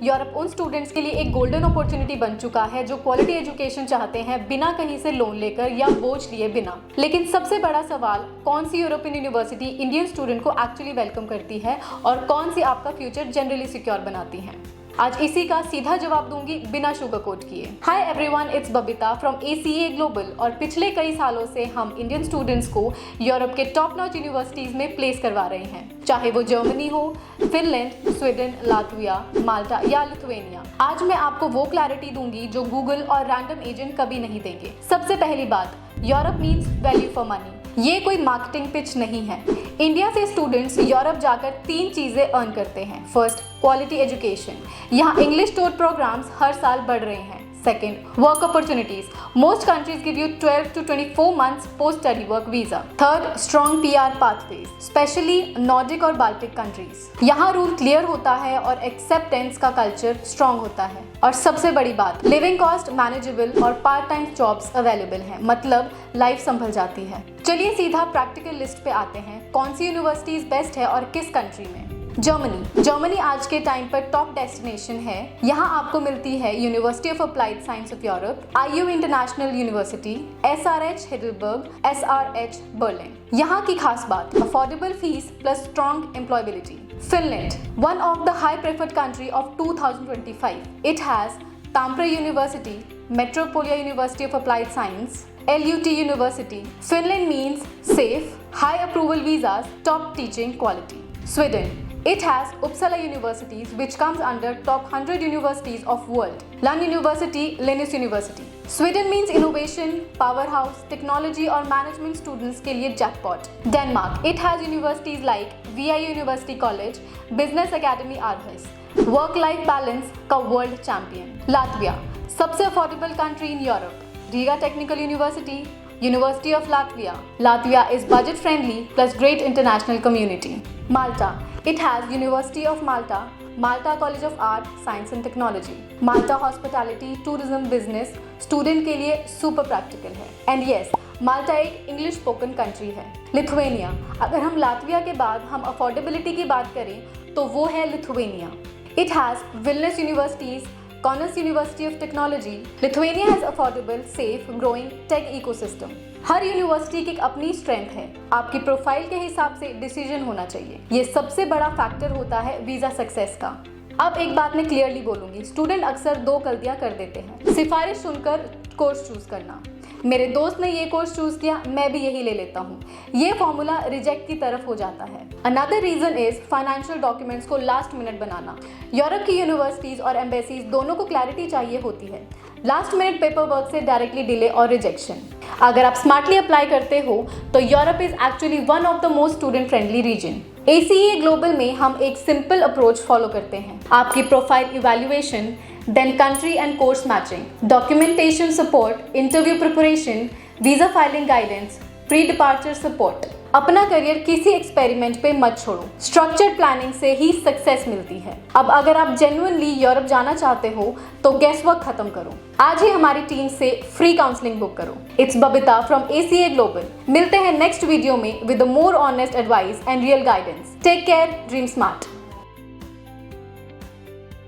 Europe उन students के लिए एक गोल्डन अपॉर्चुनिटी बन चुका है जो क्वालिटी एजुकेशन चाहते हैं बिना कहीं से लोन लेकर या बोझ लिए बिना। लेकिन सबसे बड़ा सवाल, कौन सी यूरोपियन यूनिवर्सिटी इंडियन स्टूडेंट को एक्चुअली वेलकम करती है और कौन सी आपका फ्यूचर जनरली सिक्योर बनाती है। आज इसी का सीधा जवाब दूंगी बिना शुगर कोट किए। Hi everyone, it's Babita from ACA global और पिछले कई सालों से हम इंडियन स्टूडेंट्स को यूरोप के टॉप नॉच यूनिवर्सिटीज में प्लेस करवा रहे हैं, चाहे वो जर्मनी हो, फिनलैंड, स्वीडन, लातविया, माल्टा या लिथुआनिया। आज मैं आपको वो क्लैरिटी दूंगी जो गूगल और रैंडम एजेंट कभी नहीं देंगे। सबसे पहली बात, Europe means value for money. ये कोई मार्केटिंग पिच नहीं है। इंडिया से स्टूडेंट्स यूरोप जाकर 3 चीजें अर्न करते हैं। First, quality education. यहाँ इंग्लिश टूर प्रोग्राम्स हर साल बढ़ रहे हैं। Second, work opportunities. Most countries give you 12 to 24 months post-study work visa. Third, strong PR pathways, especially Nordic और Baltic countries. यहाँ रूल क्लियर होता है और एक्सेप्टेंस का कल्चर स्ट्रॉन्ग होता है। और सबसे बड़ी बात, लिविंग कॉस्ट मैनेजेबल और पार्ट टाइम जॉब्स अवेलेबल हैं, मतलब लाइफ संभल जाती है। चलिए सीधा प्रैक्टिकल लिस्ट पे आते हैं, कौन सी यूनिवर्सिटीज बेस्ट है और किस कंट्री में। जर्मनी आज के टाइम पर टॉप डेस्टिनेशन है। यहाँ आपको मिलती है university of applied science of Europe, IU international university, SRH Heidelberg, SRH Berlin. यहाँ की खास बात, affordable fees plus strong employability. Finland, one of the high preferred country of 2025. It has Tampere University, Metropolia University of Applied Science, LUT University. Finland means safe, high approval visas, top teaching quality. Sweden, it has Uppsala universities which comes under top 100 universities of world. Lund University, Linus University. Sweden means innovation, powerhouse, technology और management students के लिए jackpot. Denmark, it has universities like VIU University College, Business Academy Aarhus. Work-life balance का world champion. Latvia, सबसे affordable country in Europe. Riga Technical University, University of Latvia. Latvia is budget friendly plus great international community. Malta, it has University of Malta, Malta College of Art, Science and Technology. Malta Hospitality, Tourism, Business, student के लिए super practical है। And yes, माल्टा एक English spoken country है। Lithuania, अगर हम Latvia के बाद हम अफोर्डेबिलिटी की बात करें तो वो है Lithuania. It has wellness universities, Kaunas University of Technology. Lithuania has affordable, safe, growing tech ecosystem. Her university की एक अपनी स्ट्रेंथ है, आपकी प्रोफाइल के हिसाब से डिसीजन होना चाहिए। ये सबसे बड़ा फैक्टर होता है वीज़ा सक्सेस का। अब एक बात मैं क्लियरली बोलूँगी, स्टूडेंट अक्सर 2 गलतियाँ कर देते हैं। सिफारिश सुनकर कोर्स चूज करना, मेरे दोस्त ने ये कोर्स चूज किया, मैं भी यही ले लेता हूँ, ये फॉर्मूला रिजेक्ट की तरफ हो जाता है। Another reason is financial documents को लास्ट मिनट बनाना। यूरोप की यूनिवर्सिटीज और एम्बेसीज दोनों को क्लैरिटी चाहिए होती है। लास्ट मिनट पेपर वर्क से डायरेक्टली डिले और रिजेक्शन। अगर आप स्मार्टली अप्लाई करते हो तो Europe is actually one of the most student friendly region. ACA global में हम एक सिंपल अप्रोच फॉलो करते हैं। आपकी profile evaluation, then country and course matching, documentation support, interview preparation, visa filing guidance, pre-departure support. अपना career किसी experiment पे मत छोड़ो, स्ट्रक्चर्ड प्लानिंग से ही सक्सेस मिलती है। अब अगर आप जेन्युइनली यूरोप जाना चाहते हो तो गेस वर्क खत्म करो, आज ही हमारी टीम से फ्री काउंसलिंग बुक करो। It's Babita from ACA global. मिलते हैं नेक्स्ट वीडियो में with more honest advice and real guidance. Take care, dream smart.